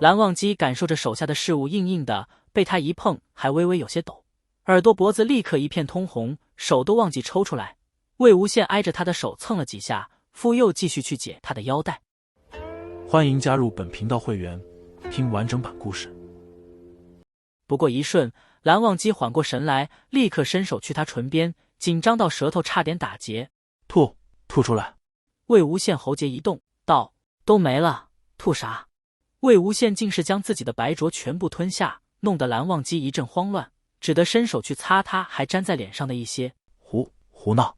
蓝忘机感受着手下的事物硬硬的，被他一碰还微微有些抖，耳朵脖子立刻一片通红，手都忘记抽出来。魏无羡挨着他的手蹭了几下，复又继续去解他的腰带。欢迎加入本频道会员，听完整版故事。不过一瞬，蓝忘机缓过神来，立刻伸手去他唇边，紧张到舌头差点打结。吐出来。魏无羡喉结一动，道：都没了，吐啥？魏无羡竟是将自己的白灼全部吞下，弄得蓝忘机一阵慌乱，只得伸手去擦他还粘在脸上的一些。胡闹！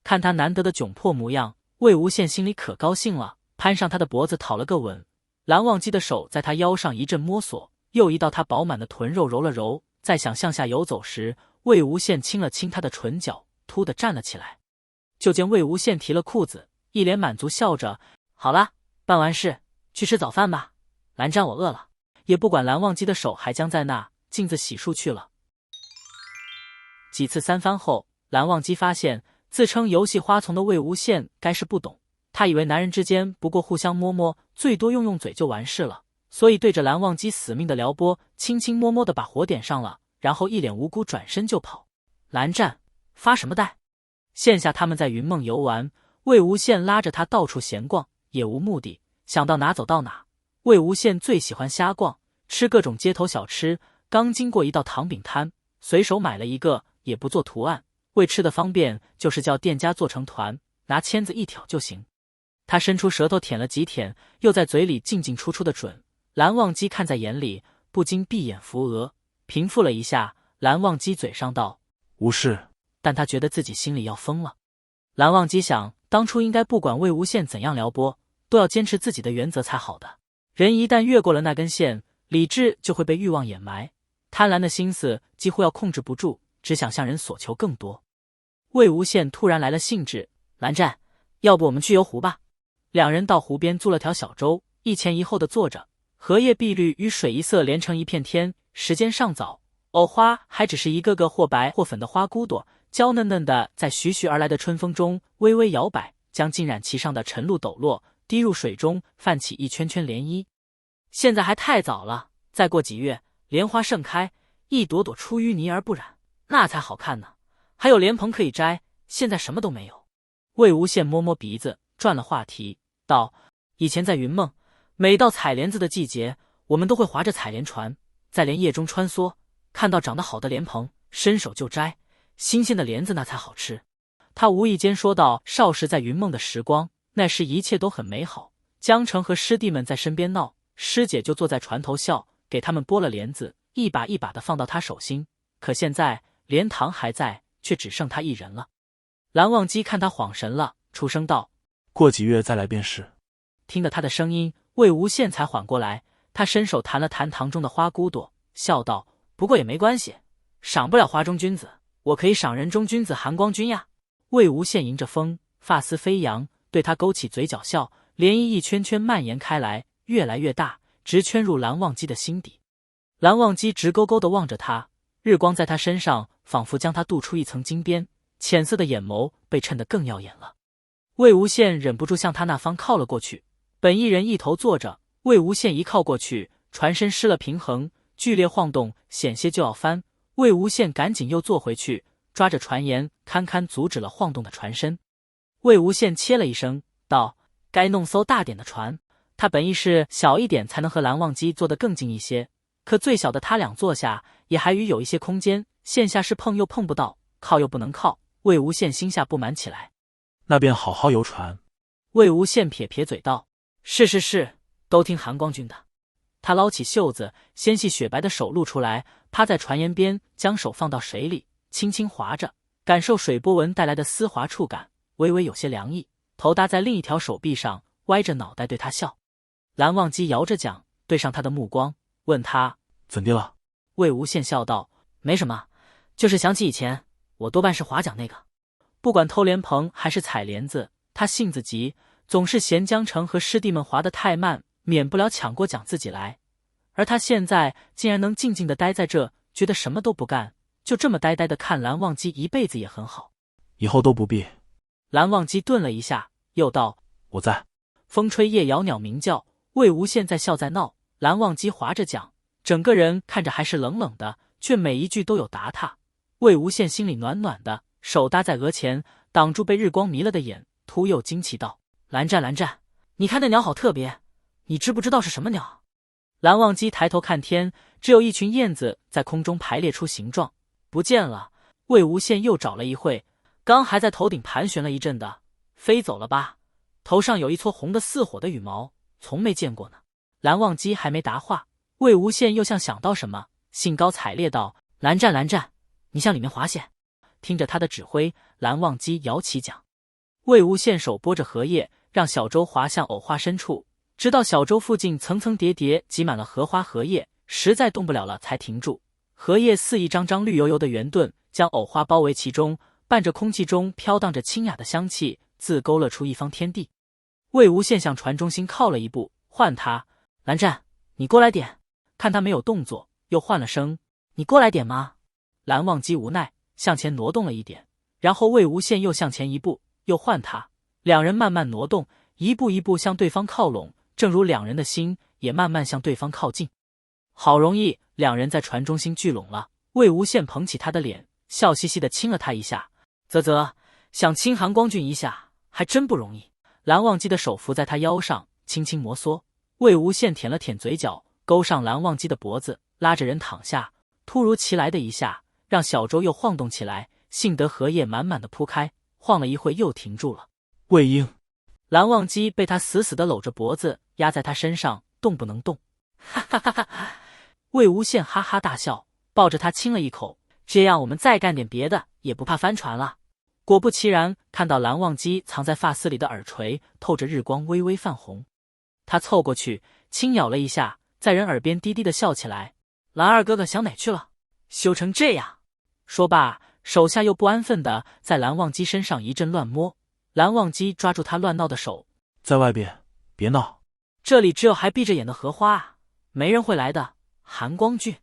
看他难得的窘迫模样，魏无羡心里可高兴了，攀上他的脖子讨了个吻。蓝忘机的手在他腰上一阵摸索，又移到他饱满的臀肉揉了揉，再想向下游走时，魏无羡亲了亲他的唇角，突地站了起来。就见魏无羡提了裤子，一脸满足笑着：好了，办完事去吃早饭吧，蓝湛我饿了。也不管蓝忘机的手还僵在那，径自洗漱去了。几次三番后，蓝忘机发现自称游戏花丛的魏无羡该是不懂，他以为男人之间不过互相摸摸，最多用嘴就完事了，所以对着蓝忘机死命的撩拨，轻轻摸摸的把火点上了，然后一脸无辜转身就跑。蓝湛，发什么呆？现下他们在云梦游玩，魏无羡拉着他到处闲逛，也无目的，想到哪走到哪。魏无羡最喜欢瞎逛，吃各种街头小吃，刚经过一道糖饼摊，随手买了一个，也不做图案，为吃的方便，就是叫店家做成团，拿签子一挑就行。他伸出舌头舔了几舔，又在嘴里进进出出的准。蓝忘机看在眼里，不禁闭眼扶额，平复了一下。蓝忘机嘴上道：无事。但他觉得自己心里要疯了。蓝忘机想，当初应该不管魏无羡怎样撩拨，都要坚持自己的原则才好的。人一旦越过了那根线，理智就会被欲望掩埋，贪婪的心思几乎要控制不住，只想向人索求更多。魏无羡突然来了兴致：蓝湛，要不我们去游湖吧？两人到湖边租了条小舟，一前一后的坐着，荷叶碧绿与水一色连成一片天。时间尚早，藕花还只是一个个或白或粉的花骨朵，娇嫩嫩的在徐徐而来的春风中微微摇摆，将浸染其上的晨露抖落，滴入水中，泛起一圈圈涟漪。现在还太早了，再过几月，莲花盛开，一朵朵出淤泥而不染，那才好看呢。还有莲蓬可以摘，现在什么都没有。魏无羡摸摸鼻子，转了话题，道：以前在云梦，每到采莲子的季节，我们都会划着采莲船，在莲叶中穿梭，看到长得好的莲蓬，伸手就摘，新鲜的莲子那才好吃。他无意间说到少时在云梦的时光，那时一切都很美好。江澄和师弟们在身边闹，师姐就坐在船头笑，给他们剥了莲子，一把一把的放到他手心。可现在莲塘还在，却只剩他一人了。蓝忘机看他恍神了，出声道：过几月再来便是。听得他的声音，魏无羡才缓过来，他伸手弹了弹塘中的花骨朵，笑道：不过也没关系，赏不了花中君子，我可以赏人中君子寒光君呀。魏无羡迎着风，发丝飞扬，对他勾起嘴角笑，涟漪一圈圈蔓延开来，越来越大，直圈入蓝忘机的心底。蓝忘机直勾勾地望着他，日光在他身上仿佛将他镀出一层金边，浅色的眼眸被衬得更耀眼了。魏无羡忍不住向他那方靠了过去，本一人一头坐着，魏无羡一靠过去，船身失了平衡，剧烈晃动，险些就要翻。魏无羡赶紧又坐回去，抓着船沿堪堪阻止了晃动的船身。魏无羡切了一声道：该弄艘大点的船。他本意是小一点才能和蓝忘机坐得更近一些，可最小的他俩坐下也还余有一些空间，现下是碰又碰不到，靠又不能靠。魏无羡心下不满起来。那便好好游船。魏无羡撇撇嘴道：是，都听寒光君的。他捞起袖子，纤细雪白的手露出来，趴在船沿边，将手放到水里，轻轻划着，感受水波纹带来的丝滑触感，微微有些凉意。头搭在另一条手臂上，歪着脑袋对他笑。蓝忘机摇着桨，对上他的目光，问他怎地了？魏无羡笑道：没什么，就是想起以前，我多半是划桨那个。不管偷莲蓬还是采莲子，他性子急，总是嫌江澄和师弟们划得太慢，免不了抢过桨自己来。而他现在竟然能静静地待在这，觉得什么都不干，就这么呆呆地看蓝忘机一辈子也很好。以后都不必。蓝忘机顿了一下，又道：我在。风吹叶摇鸟鸣叫，魏无羡在笑在闹，蓝忘机划着桨，整个人看着还是冷冷的，却每一句都有答他。魏无羡心里暖暖的，手搭在额前，挡住被日光迷了的眼，突又惊奇道：“蓝湛，蓝湛，你看那鸟好特别，你知不知道是什么鸟？”蓝忘机抬头看天，只有一群燕子在空中排列出形状，不见了。魏无羡又找了一会，刚还在头顶盘旋了一阵的，飞走了吧？头上有一撮红的似火的羽毛，从没见过呢。蓝忘机还没答话，魏无羡又像想到什么，兴高采烈道：“蓝湛，蓝湛，你向里面滑险！”听着他的指挥，蓝忘机摇起桨。魏无羡手拨着荷叶，让小舟滑向藕花深处，直到小舟附近层层叠叠挤满了荷花荷叶，实在动不了了才停住。荷叶似一张张绿油油的圆盾，将藕花包围其中，伴着空气中飘荡着清雅的香气，自勾勒出一方天地。魏无羡向船中心靠了一步，唤他：“蓝湛，你过来点。”看他没有动作，又唤了声：“你过来点吗？”蓝忘机无奈，向前挪动了一点，然后魏无羡又向前一步，又唤他。两人慢慢挪动，一步一步向对方靠拢，正如两人的心也慢慢向对方靠近。好容易，两人在船中心聚拢了。魏无羡捧起他的脸，笑嘻嘻地亲了他一下。啧啧，想亲韩光俊一下，还真不容易。蓝忘机的手扶在他腰上，轻轻摩挲。魏无羡舔了舔嘴角，勾上蓝忘机的脖子，拉着人躺下。突如其来的一下，让小舟又晃动起来，幸得荷叶满满的铺开，晃了一会又停住了。魏婴，蓝忘机被他死死地搂着脖子，压在他身上，动不能动。哈哈哈哈！魏无羡哈哈大笑，抱着他亲了一口。这样我们再干点别的，也不怕翻船了。果不其然，看到蓝忘机藏在发丝里的耳垂透着日光，微微泛红。他凑过去轻咬了一下，在人耳边低低地笑起来：“蓝二哥哥想哪去了？羞成这样！”说罢，手下又不安分地在蓝忘机身上一阵乱摸。蓝忘机抓住他乱闹的手：“在外边别闹，这里只有还闭着眼的荷花啊，没人会来的。”韩光俊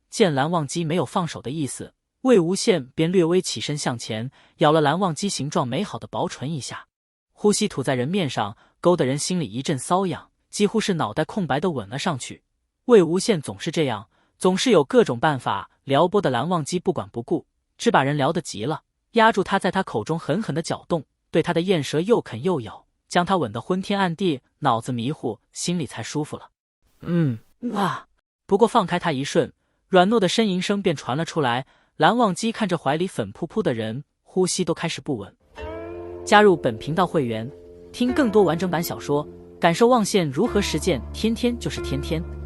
见蓝忘机没有放手的意思，魏无羡便略微起身向前，咬了蓝忘机形状美好的薄唇一下，呼吸吐在人面上，勾得人心里一阵瘙痒，几乎是脑袋空白的吻了上去。魏无羡总是这样，总是有各种办法撩拨的蓝忘机不管不顾，只把人撩得急了，压住他在他口中狠狠地搅动，对他的咽舌又啃又咬，将他吻得昏天暗地，脑子迷糊，心里才舒服了。哇！不过放开他一瞬，软糯的呻吟声便传了出来。蓝忘机看着怀里粉扑扑的人，呼吸都开始不稳。加入本频道会员，听更多完整版小说，感受忘羡如何实践天天就是天天。